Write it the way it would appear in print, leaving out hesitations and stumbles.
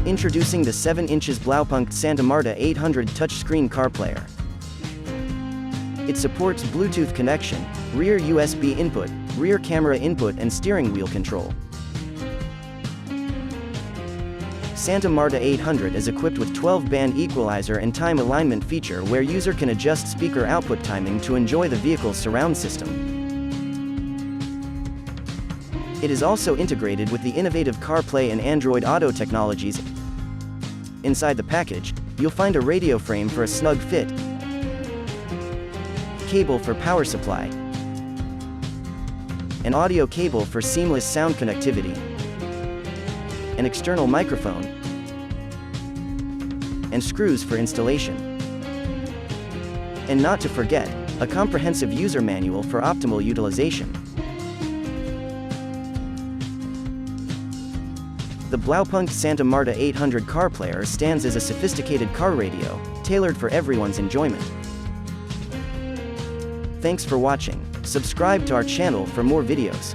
Introducing the 7" Blaupunkt Santa Marta 800 touchscreen car player. It supports Bluetooth connection, rear USB input, rear camera input and steering wheel control. Santa Marta 800 is equipped with 12-band equalizer and time alignment feature where user can adjust speaker output timing to enjoy the vehicle's surround system. It is also integrated with the innovative CarPlay and Android Auto technologies. Inside the package, you'll find a radio frame for a snug fit, cable for power supply, an audio cable for seamless sound connectivity, an external microphone, and screws for installation. And not to forget, a comprehensive user manual for optimal utilization. The Blaupunkt Santa Marta 800 car player stands as a sophisticated car radio, tailored for everyone's enjoyment. Thanks for watching. Subscribe to our channel for more videos.